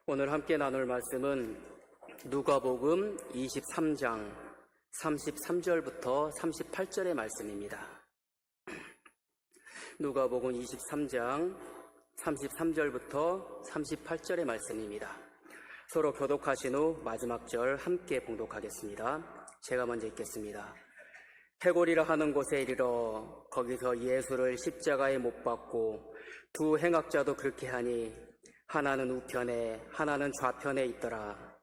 오늘 함께 나눌 말씀은 누가복음 23장 33절부터 38절의 말씀입니다. 누가복음 23장 33절부터 38절의 말씀입니다. 서로 교독하신 후 마지막 절 함께 봉독하겠습니다. 제가 먼저 읽겠습니다. 해골이라 하는 곳에 이르러 거기서 예수를 십자가에 못 박고 두 행악자도 그렇게 하니 하나는 우편에 하나는 좌편에 있더라.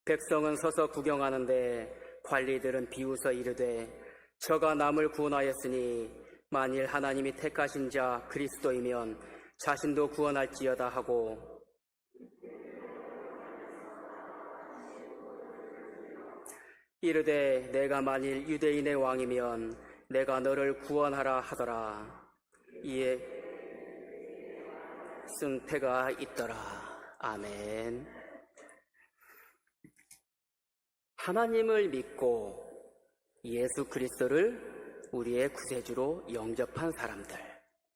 백성은 서서 구경하는데 관리들은 비웃어 이르되 저가 남을 구원하였으니 만일 하나님이 택하신 자 그리스도이면 자신도 구원할지어다 하고 이르되 내가 만일 유대인의 왕이면 내가 너를 구원하라 하더라. 이에 승패가 있더라. 아멘. 하나님을 믿고 예수 그리스도를 우리의 구세주로 영접한 사람들,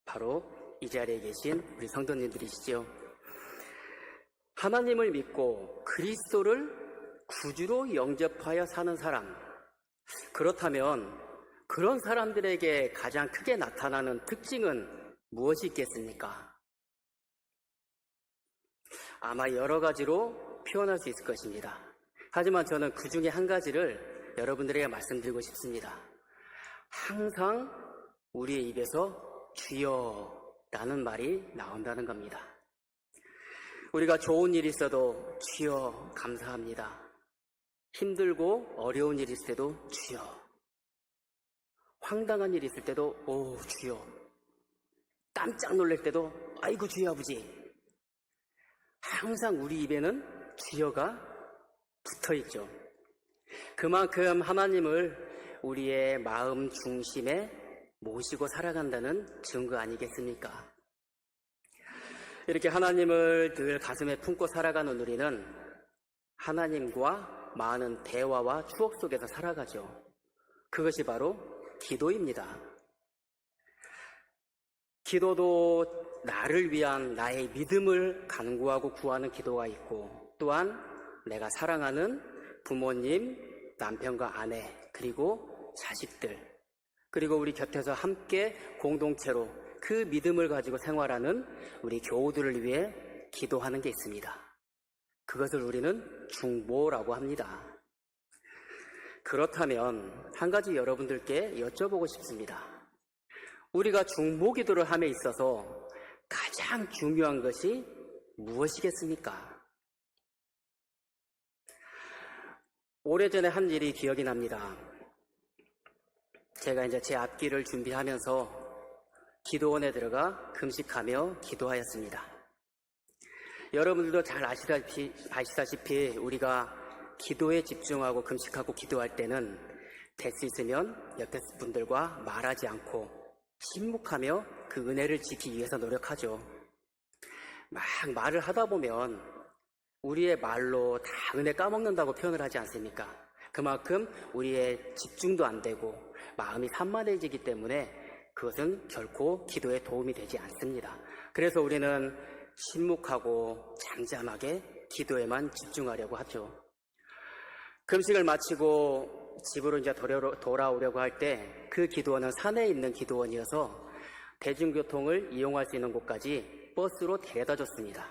바로 이 자리에 계신 우리 성도님들이시죠. 하나님을 믿고 그리스도를 구주로 영접하여 사는 사람, 그렇다면 그런 사람들에게 가장 크게 나타나는 특징은 무엇이 있겠습니까? 아마 여러 가지로 표현할 수 있을 것입니다. 하지만 저는 그 중에 한 가지를 여러분들에게 말씀드리고 싶습니다. 항상 우리의 입에서 주여라는 말이 나온다는 겁니다. 우리가 좋은 일이 있어도 주여 감사합니다. 힘들고 어려운 일이 있을 때도 주여. 황당한 일이 있을 때도 오 주여. 깜짝 놀랄 때도 아이고 주여 아버지. 항상 우리 입에는 주여가 붙어있죠. 그만큼 하나님을 우리의 마음 중심에 모시고 살아간다는 증거 아니겠습니까? 이렇게 하나님을 늘 가슴에 품고 살아가는 우리는 하나님과 많은 대화와 추억 속에서 살아가죠. 그것이 바로 기도입니다. 기도도 나를 위한 나의 믿음을 간구하고 구하는 기도가 있고, 또한 내가 사랑하는 부모님, 남편과 아내, 그리고 자식들, 그리고 우리 곁에서 함께 공동체로 그 믿음을 가지고 생활하는 우리 교우들을 위해 기도하는 게 있습니다. 그것을 우리는 중보라고 합니다. 그렇다면 한 가지 여러분들께 여쭤보고 싶습니다. 우리가 중보 기도를 함에 있어서 가장 중요한 것이 무엇이겠습니까? 오래전에 한 일이 기억이 납니다. 제가 이제 제 앞길을 준비하면서 기도원에 들어가 금식하며 기도하였습니다. 여러분들도 잘 아시다시피 우리가 기도에 집중하고 금식하고 기도할 때는 될 수 있으면 옆에 분들과 말하지 않고 침묵하며 그 은혜를 지키기 위해서 노력하죠. 막 말을 하다 보면 우리의 말로 다 은혜 까먹는다고 표현을 하지 않습니까? 그만큼 우리의 집중도 안 되고 마음이 산만해지기 때문에 그것은 결코 기도에 도움이 되지 않습니다. 그래서 우리는 침묵하고 잠잠하게 기도에만 집중하려고 하죠. 금식을 마치고 집으로 이제 돌아오려고 할 때 그 기도원은 산에 있는 기도원이어서 대중교통을 이용할 수 있는 곳까지 버스로 데려다 줬습니다.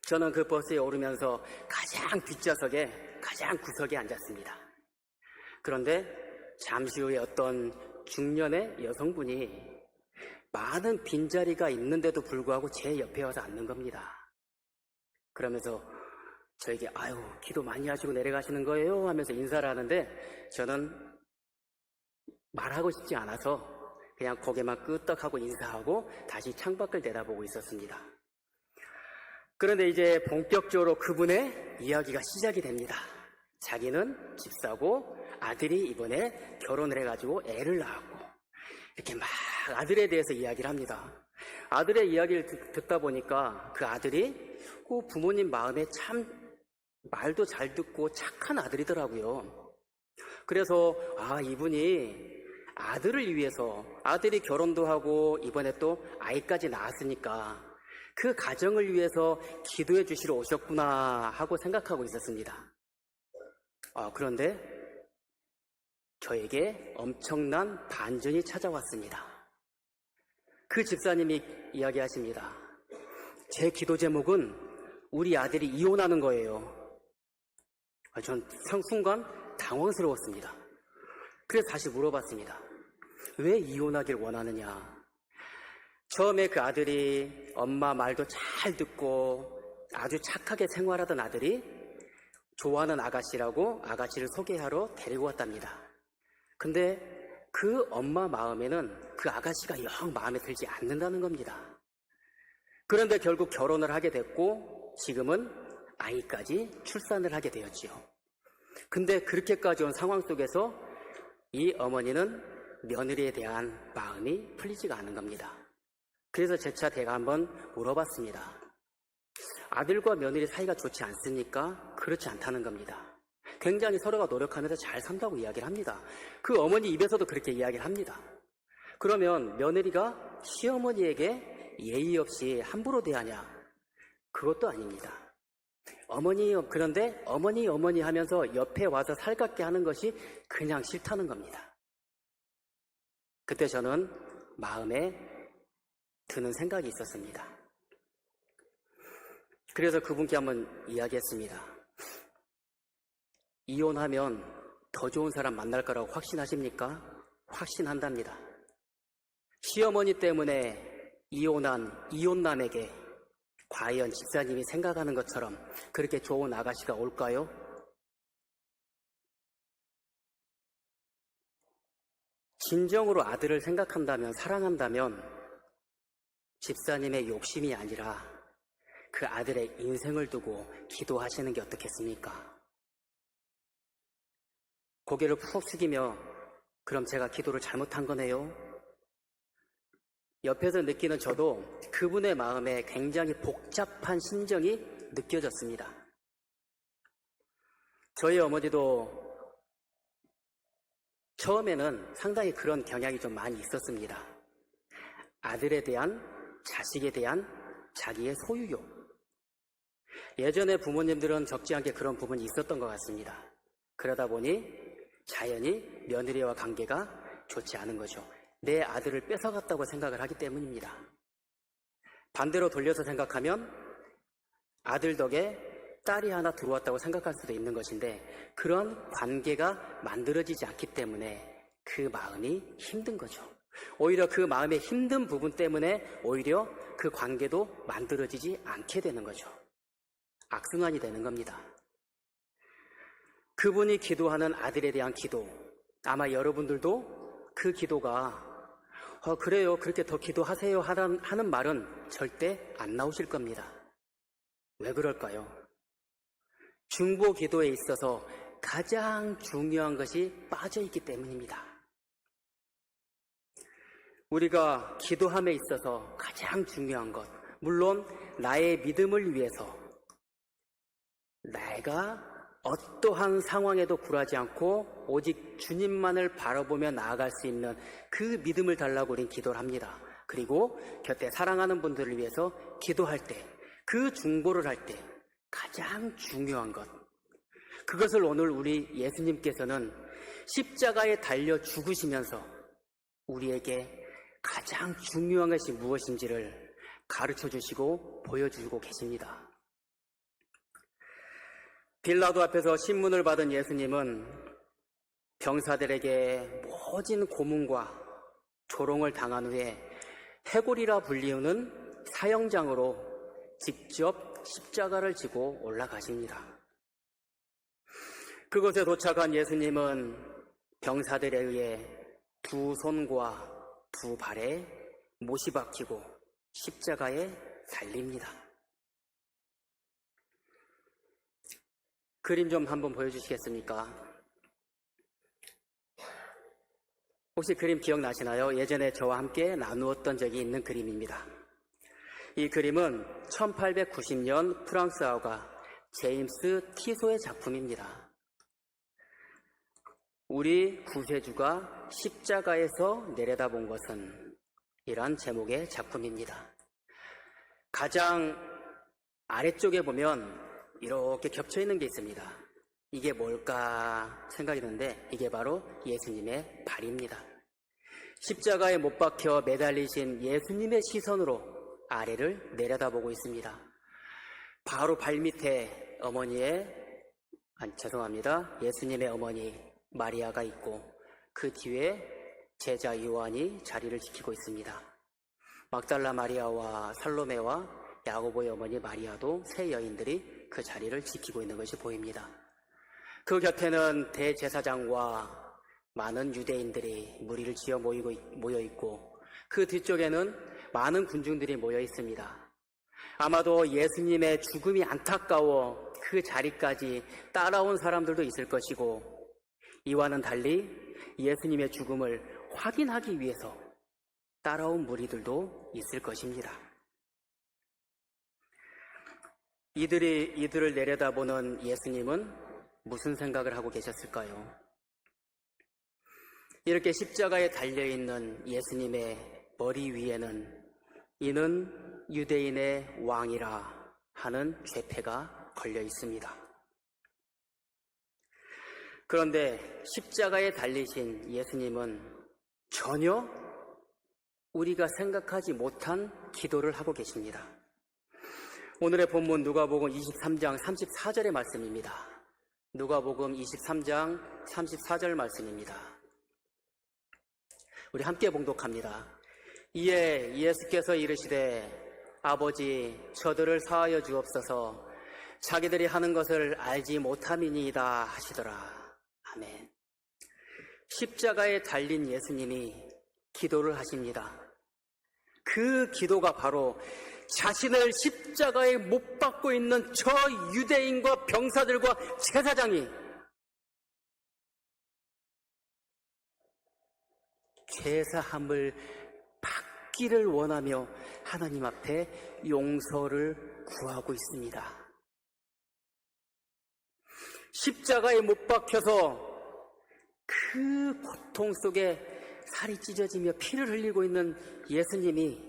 저는 그 버스에 오르면서 가장 뒷좌석에 가장 구석에 앉았습니다. 그런데 잠시 후에 어떤 중년의 여성분이 많은 빈자리가 있는데도 불구하고 제 옆에 와서 앉는 겁니다. 그러면서 저에게 아유 기도 많이 하시고 내려가시는 거예요 하면서 인사를 하는데 저는 말하고 싶지 않아서 그냥 고개만 끄덕하고 인사하고 다시 창밖을 내다보고 있었습니다. 그런데 이제 본격적으로 그분의 이야기가 시작이 됩니다. 자기는 집 사고 아들이 이번에 결혼을 해가지고 애를 낳았고 이렇게 막 아들에 대해서 이야기를 합니다. 아들의 이야기를 듣다 보니까 그 아들이 그 부모님 마음에 참 말도 잘 듣고 착한 아들이더라고요. 그래서 이분이 아들을 위해서, 아들이 결혼도 하고 이번에 또 아이까지 낳았으니까 그 가정을 위해서 기도해 주시러 오셨구나 하고 생각하고 있었습니다. 그런데 저에게 엄청난 반전이 찾아왔습니다. 그 집사님이 이야기하십니다. 제 기도 제목은 우리 아들이 이혼하는 거예요. 전 순간 당황스러웠습니다. 그래서 다시 물어봤습니다. 왜 이혼하길 원하느냐? 처음에 그 아들이 엄마 말도 잘 듣고 아주 착하게 생활하던 아들이 좋아하는 아가씨라고 아가씨를 소개하러 데리고 왔답니다. 근데 그 엄마 마음에는 그 아가씨가 영 마음에 들지 않는다는 겁니다. 그런데 결국 결혼을 하게 됐고 지금은 아이까지 출산을 하게 되었지요. 근데 그렇게까지 온 상황 속에서 이 어머니는 며느리에 대한 마음이 풀리지가 않은 겁니다. 그래서 제가 한번 물어봤습니다. 아들과 며느리 사이가 좋지 않습니까? 그렇지 않다는 겁니다. 굉장히 서로가 노력하면서 잘 산다고 이야기를 합니다. 그 어머니 입에서도 그렇게 이야기를 합니다. 그러면 며느리가 시어머니에게 예의 없이 함부로 대하냐? 그것도 아닙니다. 그런데 어머니 하면서 옆에 와서 살갑게 하는 것이 그냥 싫다는 겁니다. 그때 저는 마음에 드는 생각이 있었습니다. 그래서 그분께 한번 이야기했습니다. 이혼하면 더 좋은 사람 만날 거라고 확신하십니까? 확신한답니다. 시어머니 때문에 이혼한 이혼남에게 과연 집사님이 생각하는 것처럼 그렇게 좋은 아가씨가 올까요? 진정으로 아들을 생각한다면, 사랑한다면 집사님의 욕심이 아니라 그 아들의 인생을 두고 기도하시는 게 어떻겠습니까? 고개를 푹 숙이며 그럼 제가 기도를 잘못한 거네요. 옆에서 느끼는 저도 그분의 마음에 굉장히 복잡한 심정이 느껴졌습니다. 저희 어머니도 처음에는 상당히 그런 경향이 좀 많이 있었습니다. 아들에 대한, 자식에 대한 자기의 소유욕. 예전에 부모님들은 적지 않게 그런 부분이 있었던 것 같습니다. 그러다 보니 자연히 며느리와 관계가 좋지 않은 거죠. 내 아들을 뺏어갔다고 생각을 하기 때문입니다. 반대로 돌려서 생각하면 아들 덕에 딸이 하나 들어왔다고 생각할 수도 있는 것인데 그런 관계가 만들어지지 않기 때문에 그 마음이 힘든 거죠. 오히려 그 마음의 힘든 부분 때문에 오히려 그 관계도 만들어지지 않게 되는 거죠. 악순환이 되는 겁니다. 그분이 기도하는 아들에 대한 기도, 아마 여러분들도 그 기도가 그래요, 그렇게 더 기도하세요 하는 말은 절대 안 나오실 겁니다. 왜 그럴까요? 중보 기도에 있어서 가장 중요한 것이 빠져있기 때문입니다. 우리가 기도함에 있어서 가장 중요한 것, 물론 나의 믿음을 위해서 내가 어떠한 상황에도 굴하지 않고 오직 주님만을 바라보며 나아갈 수 있는 그 믿음을 달라고 우린 기도를 합니다. 그리고 곁에 사랑하는 분들을 위해서 기도할 때, 그 중보를 할 때 가장 중요한 것, 그것을 오늘 우리 예수님께서는 십자가에 달려 죽으시면서 우리에게 가장 중요한 것이 무엇인지를 가르쳐 주시고 보여주고 계십니다. 빌라도 앞에서 신문을 받은 예수님은 병사들에게 모진 고문과 조롱을 당한 후에 해골이라 불리우는 사형장으로 직접 십자가를 지고 올라가십니다. 그곳에 도착한 예수님은 병사들에 의해 두 손과 두 발에 못이 박히고 십자가에 달립니다. 그림 좀 한번 보여주시겠습니까? 혹시 그림 기억나시나요? 예전에 저와 함께 나누었던 적이 있는 그림입니다. 이 그림은 1890년 프랑스화가 제임스 티소의 작품입니다. 우리 구세주가 십자가에서 내려다본 것은 이란 제목의 작품입니다. 가장 아래쪽에 보면 이렇게 겹쳐 있는 게 있습니다. 이게 뭘까 생각이 드는데 이게 바로 예수님의 발입니다. 십자가에 못 박혀 매달리신 예수님의 시선으로 아래를 내려다보고 있습니다. 바로 발밑에 예수님의 어머니 마리아가 있고 그 뒤에 제자 요한이 자리를 지키고 있습니다. 막달라 마리아와 살로메와 야고보의 어머니 마리아도 세 여인들이 그 자리를 지키고 있는 것이 보입니다. 그 곁에는 대제사장과 많은 유대인들이 무리를 지어 모여 있고 그 뒤쪽에는 많은 군중들이 모여 있습니다. 아마도 예수님의 죽음이 안타까워 그 자리까지 따라온 사람들도 있을 것이고 이와는 달리 예수님의 죽음을 확인하기 위해서 따라온 무리들도 있을 것입니다. 이들을 내려다보는 예수님은 무슨 생각을 하고 계셨을까요? 이렇게 십자가에 달려있는 예수님의 머리 위에는 이는 유대인의 왕이라 하는 죄패가 걸려 있습니다. 그런데 십자가에 달리신 예수님은 전혀 우리가 생각하지 못한 기도를 하고 계십니다. 오늘의 본문 누가복음 23장 34절의 말씀입니다. 누가복음 23장 34절 말씀입니다. 우리 함께 봉독합니다. 이에 예수께서 이르시되 아버지 저들을 사하여 주옵소서 자기들이 하는 것을 알지 못함이니이다 하시더라. 아멘. 십자가에 달린 예수님이 기도를 하십니다. 그 기도가 바로 자신을 십자가에 못 박고 있는 저 유대인과 병사들과 제사장이 죄사함을 받기를 원하며 하나님 앞에 용서를 구하고 있습니다. 십자가에 못 박혀서 그 고통 속에 살이 찢어지며 피를 흘리고 있는 예수님이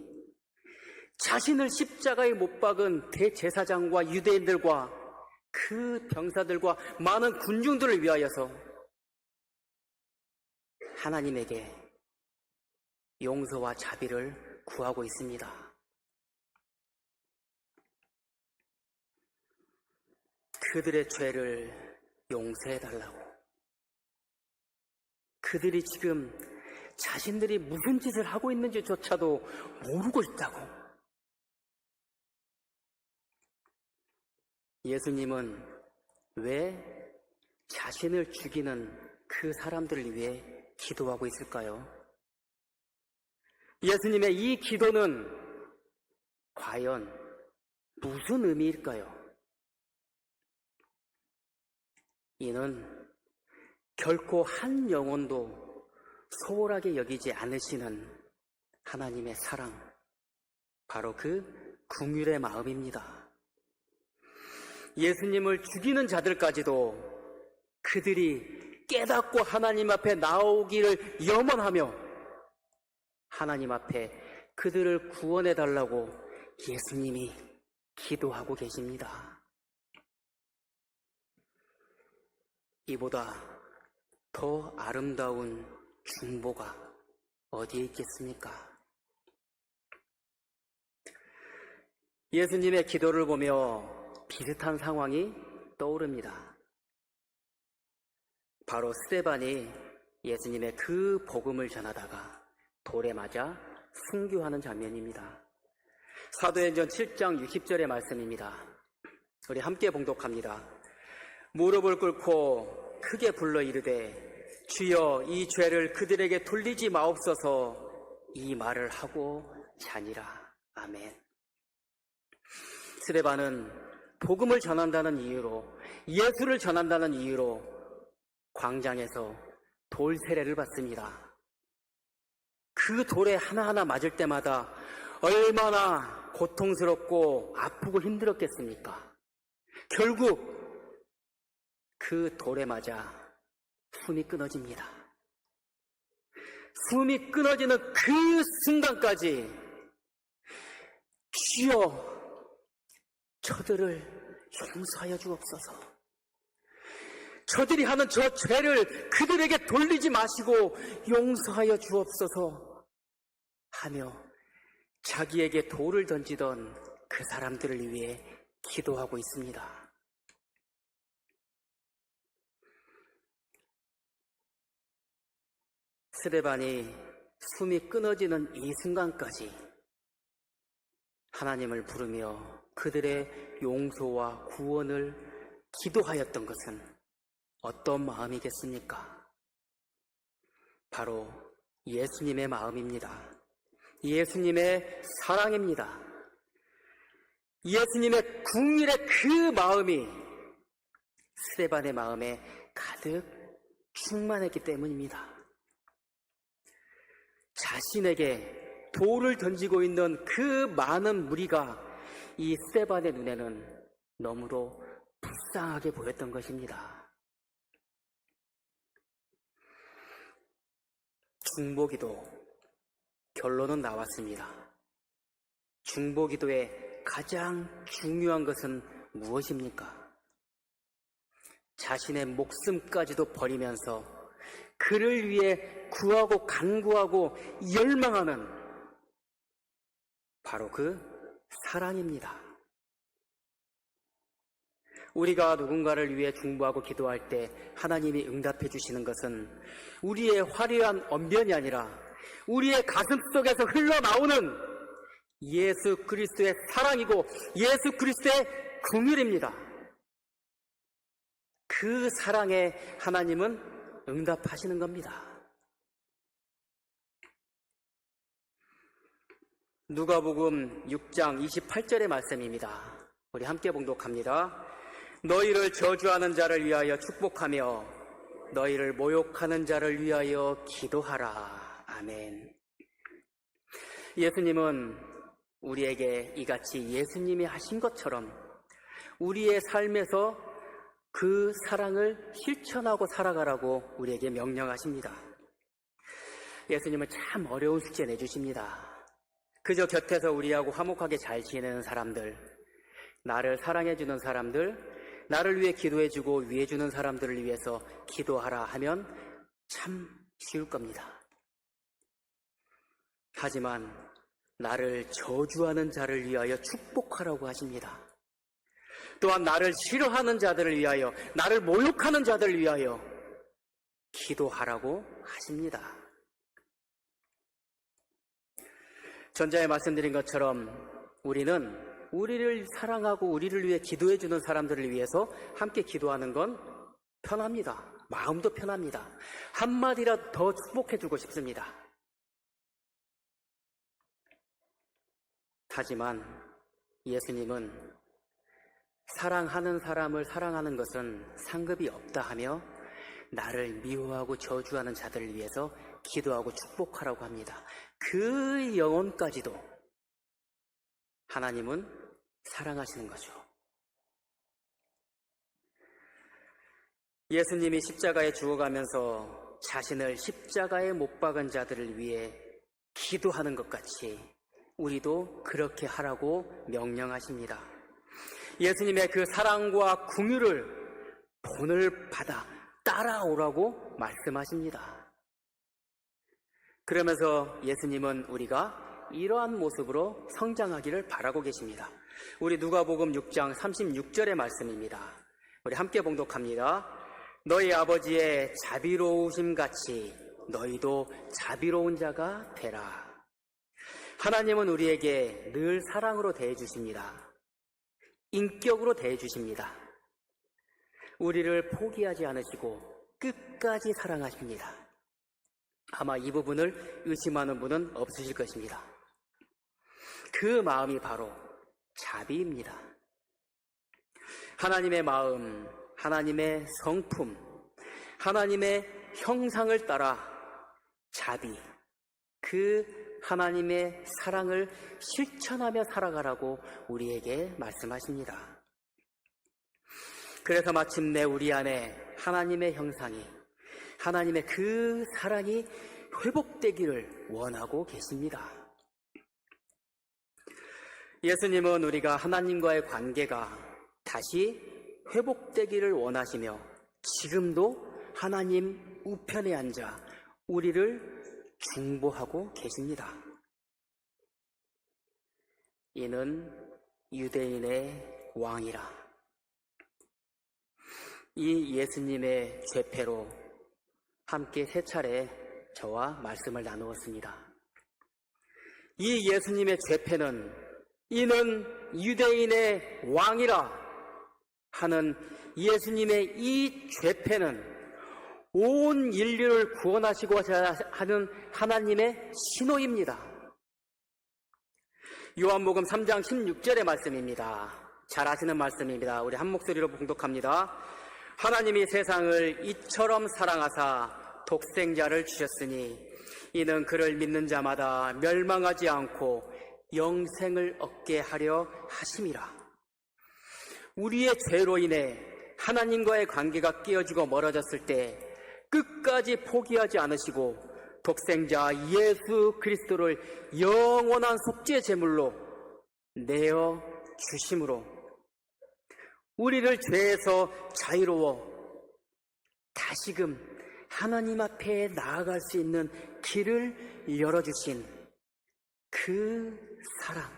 자신을 십자가에 못 박은 대제사장과 유대인들과 그 병사들과 많은 군중들을 위하여서 하나님에게 용서와 자비를 구하고 있습니다. 그들의 죄를 용서해달라고. 그들이 지금 자신들이 무슨 짓을 하고 있는지조차도 모르고 있다고. 예수님은 왜 자신을 죽이는 그 사람들을 위해 기도하고 있을까요? 예수님의 이 기도는 과연 무슨 의미일까요? 이는 결코 한 영혼도 소홀하게 여기지 않으시는 하나님의 사랑, 바로 그 긍휼의 마음입니다. 예수님을 죽이는 자들까지도 그들이 깨닫고 하나님 앞에 나오기를 염원하며 하나님 앞에 그들을 구원해 달라고 예수님이 기도하고 계십니다. 이보다 더 아름다운 중보가 어디에 있겠습니까? 예수님의 기도를 보며 비슷한 상황이 떠오릅니다. 바로 스데반이 예수님의 그 복음을 전하다가 돌에 맞아 순교하는 장면입니다. 사도행전 7장 60절의 말씀입니다. 우리 함께 봉독합니다. 무릎을 꿇고 크게 불러 이르되 주여 이 죄를 그들에게 돌리지 마옵소서 이 말을 하고 자니라. 아멘. 스데반은 복음을 전한다는 이유로, 예수를 전한다는 이유로 광장에서 돌 세례를 받습니다. 그 돌에 하나하나 맞을 때마다 얼마나 고통스럽고 아프고 힘들었겠습니까? 결국 그 돌에 맞아 숨이 끊어집니다. 숨이 끊어지는 그 순간까지 주여 저들을 용서하여 주옵소서. 저들이 하는 저 죄를 그들에게 돌리지 마시고 용서하여 주옵소서 하며 자기에게 돌을 던지던 그 사람들을 위해 기도하고 있습니다. 스데반이 숨이 끊어지는 이 순간까지 하나님을 부르며 그들의 용서와 구원을 기도하였던 것은 어떤 마음이겠습니까? 바로 예수님의 마음입니다. 예수님의 사랑입니다. 예수님의 궁일의 그 마음이 스데반의 마음에 가득 충만했기 때문입니다. 자신에게 돌을 던지고 있는 그 많은 무리가 이 스데반의 눈에는 너무도 불쌍하게 보였던 것입니다. 중보기도 결론은 나왔습니다. 중보기도의 가장 중요한 것은 무엇입니까? 자신의 목숨까지도 버리면서 그를 위해 구하고 간구하고 열망하는 바로 그 사랑입니다. 우리가 누군가를 위해 중보하고 기도할 때 하나님이 응답해 주시는 것은 우리의 화려한 언변이 아니라 우리의 가슴 속에서 흘러나오는 예수 그리스도의 사랑이고 예수 그리스도의 긍휼입니다. 그 사랑에 하나님은 응답하시는 겁니다. 누가복음 6장 28절의 말씀입니다. 우리 함께 봉독합니다. 너희를 저주하는 자를 위하여 축복하며 너희를 모욕하는 자를 위하여 기도하라. 아멘. 예수님은 우리에게 이같이 예수님이 하신 것처럼 우리의 삶에서 그 사랑을 실천하고 살아가라고 우리에게 명령하십니다. 예수님은 참 어려운 숙제 내주십니다. 그저 곁에서 우리하고 화목하게 잘 지내는 사람들, 나를 사랑해주는 사람들, 나를 위해 기도해주고 위해주는 사람들을 위해서 기도하라 하면 참 쉬울 겁니다. 하지만 나를 저주하는 자를 위하여 축복하라고 하십니다. 또한 나를 싫어하는 자들을 위하여, 나를 모욕하는 자들을 위하여 기도하라고 하십니다. 전자에 말씀드린 것처럼 우리는 우리를 사랑하고 우리를 위해 기도해주는 사람들을 위해서 함께 기도하는 건 편합니다. 마음도 편합니다. 한마디라도 더 축복해주고 싶습니다. 하지만 예수님은 사랑하는 사람을 사랑하는 것은 상급이 없다 하며 나를 미워하고 저주하는 자들을 위해서 기도하고 축복하라고 합니다. 그 영혼까지도 하나님은 사랑하시는 거죠. 예수님이 십자가에 죽어가면서 자신을 십자가에 못 박은 자들을 위해 기도하는 것 같이 우리도 그렇게 하라고 명령하십니다. 예수님의 그 사랑과 긍휼을 본을 받아 따라오라고 말씀하십니다. 그러면서 예수님은 우리가 이러한 모습으로 성장하기를 바라고 계십니다. 우리 누가복음 6장 36절의 말씀입니다. 우리 함께 봉독합니다. 너희 아버지의 자비로우심 같이 너희도 자비로운 자가 되라. 하나님은 우리에게 늘 사랑으로 대해주십니다. 인격으로 대해주십니다. 우리를 포기하지 않으시고 끝까지 사랑하십니다. 아마 이 부분을 의심하는 분은 없으실 것입니다. 그 마음이 바로 자비입니다. 하나님의 마음, 하나님의 성품, 하나님의 형상을 따라 자비, 그 하나님의 사랑을 실천하며 살아가라고 우리에게 말씀하십니다. 그래서 마침내 우리 안에 하나님의 형상이, 하나님의 그 사랑이 회복되기를 원하고 계십니다. 예수님은 우리가 하나님과의 관계가 다시 회복되기를 원하시며 지금도 하나님 우편에 앉아 우리를 중보하고 계십니다. 이는 유대인의 왕이라. 이 예수님의 죄패로 함께 세 차례 저와 말씀을 나누었습니다. 이 예수님의 죄패는 이는 유대인의 왕이라 하는 예수님의 이 죄패는 온 인류를 구원하시고자 하는 하나님의 신호입니다. 요한복음 3장 16절의 말씀입니다. 잘 아시는 말씀입니다. 우리 한 목소리로 봉독합니다. 하나님이 세상을 이처럼 사랑하사 독생자를 주셨으니 이는 그를 믿는 자마다 멸망하지 않고 영생을 얻게 하려 하심이라. 우리의 죄로 인해 하나님과의 관계가 깨어지고 멀어졌을 때 끝까지 포기하지 않으시고 독생자 예수 그리스도를 영원한 속죄 제물로 내어 주심으로 우리를 죄에서 자유로워 다시금 하나님 앞에 나아갈 수 있는 길을 열어주신 그 사랑,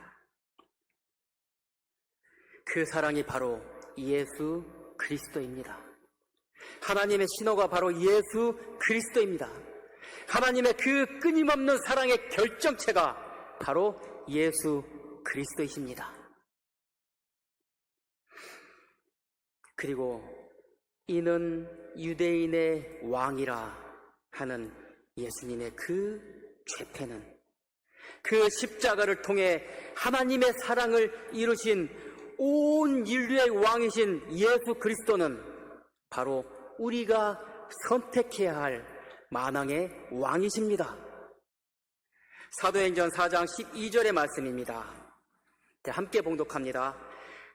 그 사랑이 바로 예수 그리스도입니다. 하나님의 신호가 바로 예수 그리스도입니다. 하나님의 그 끊임없는 사랑의 결정체가 바로 예수 그리스도이십니다. 그리고 이는 유대인의 왕이라 하는 예수님의 그 죄패는 그 십자가를 통해 하나님의 사랑을 이루신 온 인류의 왕이신 예수 그리스도는 바로 우리가 선택해야 할 만왕의 왕이십니다. 사도행전 4장 12절의 말씀입니다. 함께 봉독합니다.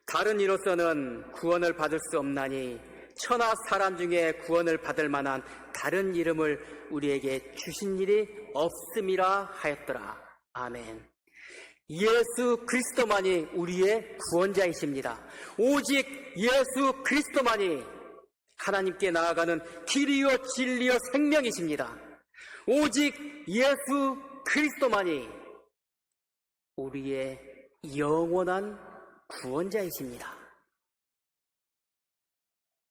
다른 이로서는 구원을 받을 수 없나니 천하 사람 중에 구원을 받을 만한 다른 이름을 우리에게 주신 일이 없음이라 하였더라. 아멘. 예수 그리스도만이 우리의 구원자이십니다. 오직 예수 그리스도만이 하나님께 나아가는 길이요 진리요 생명이십니다. 오직 예수 그리스도만이 우리의 영원한 구원자이십니다.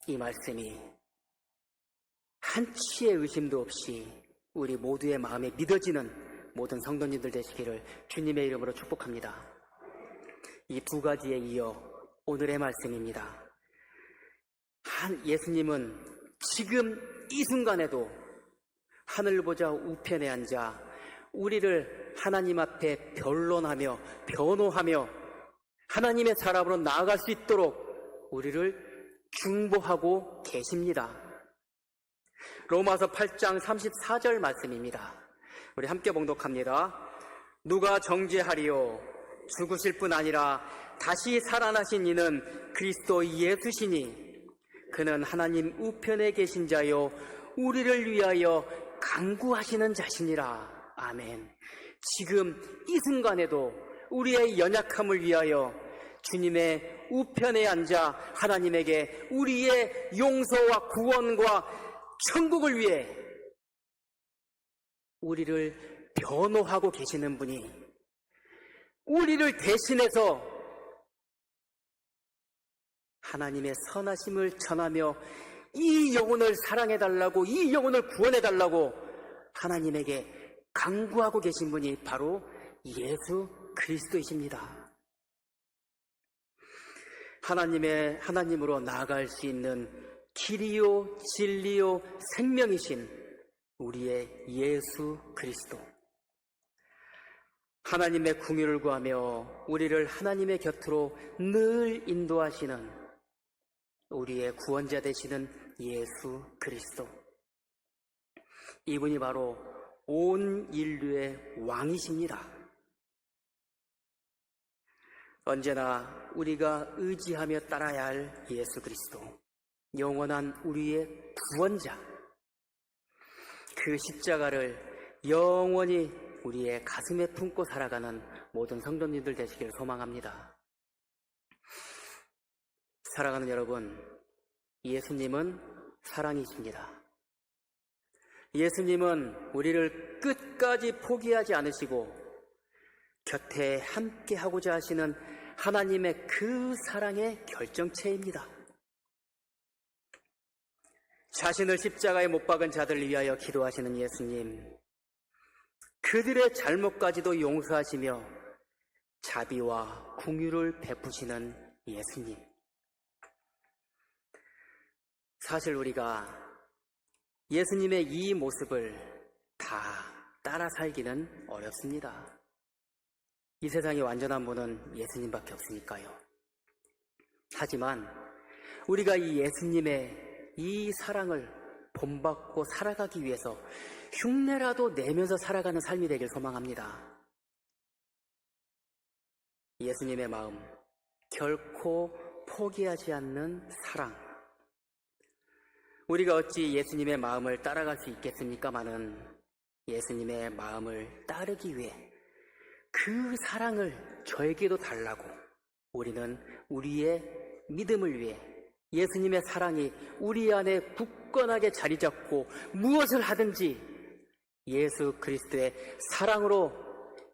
이 말씀이 한치의 의심도 없이 우리 모두의 마음에 믿어지는 모든 성도님들 되시기를 주님의 이름으로 축복합니다. 이 두 가지에 이어 오늘의 말씀입니다. 예수님은 지금 이 순간에도 하늘 보좌 우편에 앉아 우리를 하나님 앞에 변론하며 변호하며 하나님의 사람으로 나아갈 수 있도록 우리를 중보하고 계십니다. 로마서 8장 34절 말씀입니다. 우리 함께 봉독합니다. 누가 정죄하리요? 죽으실 뿐 아니라 다시 살아나신 이는 그리스도 예수시니 그는 하나님 우편에 계신 자요 우리를 위하여 간구하시는 자시니라. 아멘. 지금 이 순간에도 우리의 연약함을 위하여 주님의 우편에 앉아 하나님에게 우리의 용서와 구원과 천국을 위해 우리를 변호하고 계시는 분이 우리를 대신해서 하나님의 선하심을 전하며 이 영혼을 사랑해달라고 이 영혼을 구원해달라고 하나님에게 간구하고 계신 분이 바로 예수 그리스도이십니다. 하나님으로 나아갈 수 있는 길이요 진리요 생명이신 우리의 예수 그리스도, 하나님의 궁유를 구하며 우리를 하나님의 곁으로 늘 인도하시는 우리의 구원자 되시는 예수 그리스도, 이분이 바로 온 인류의 왕이십니다. 언제나 우리가 의지하며 따라야 할 예수 그리스도, 영원한 우리의 구원자, 그 십자가를 영원히 우리의 가슴에 품고 살아가는 모든 성도님들 되시기를 소망합니다. 사랑하는 여러분, 예수님은 사랑이십니다. 예수님은 우리를 끝까지 포기하지 않으시고 곁에 함께 하고자 하시는 하나님의 그 사랑의 결정체입니다. 자신을 십자가에 못 박은 자들을 위하여 기도하시는 예수님, 그들의 잘못까지도 용서하시며 자비와 긍휼을 베푸시는 예수님. 사실 우리가 예수님의 이 모습을 다 따라 살기는 어렵습니다. 이 세상에 완전한 분은 예수님밖에 없으니까요. 하지만 우리가 이 예수님의 이 사랑을 본받고 살아가기 위해서 흉내라도 내면서 살아가는 삶이 되길 소망합니다. 예수님의 마음, 결코 포기하지 않는 사랑. 우리가 어찌 예수님의 마음을 따라갈 수 있겠습니까마는 예수님의 마음을 따르기 위해 그 사랑을 저에게도 달라고 우리는 우리의 믿음을 위해 예수님의 사랑이 우리 안에 굳건하게 자리 잡고 무엇을 하든지 예수 그리스도의 사랑으로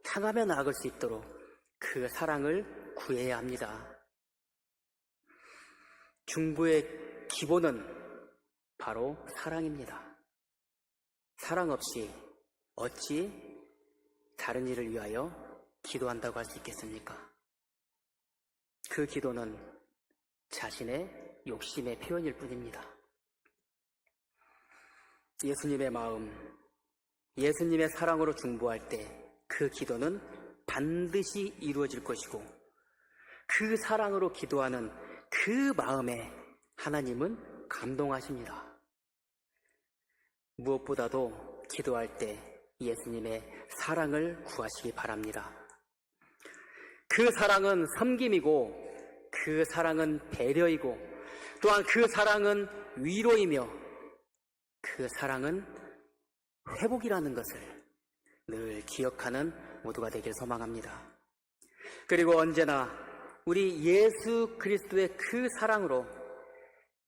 향하며 나아갈 수 있도록 그 사랑을 구해야 합니다. 중보의 기본은 바로 사랑입니다. 사랑 없이 어찌 다른 일을 위하여 기도한다고 할 수 있겠습니까? 그 기도는 자신의 욕심의 표현일 뿐입니다. 예수님의 마음, 예수님의 사랑으로 중보할 때 그 기도는 반드시 이루어질 것이고 그 사랑으로 기도하는 그 마음에 하나님은 감동하십니다. 무엇보다도 기도할 때 예수님의 사랑을 구하시기 바랍니다. 그 사랑은 섬김이고 그 사랑은 배려이고 또한 그 사랑은 위로이며 그 사랑은 회복이라는 것을 늘 기억하는 모두가 되길 소망합니다. 그리고 언제나 우리 예수 그리스도의 그 사랑으로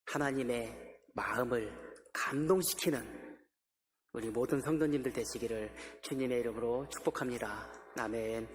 하나님의 마음을 감동시키는 우리 모든 성도님들 되시기를 주님의 이름으로 축복합니다. 아멘.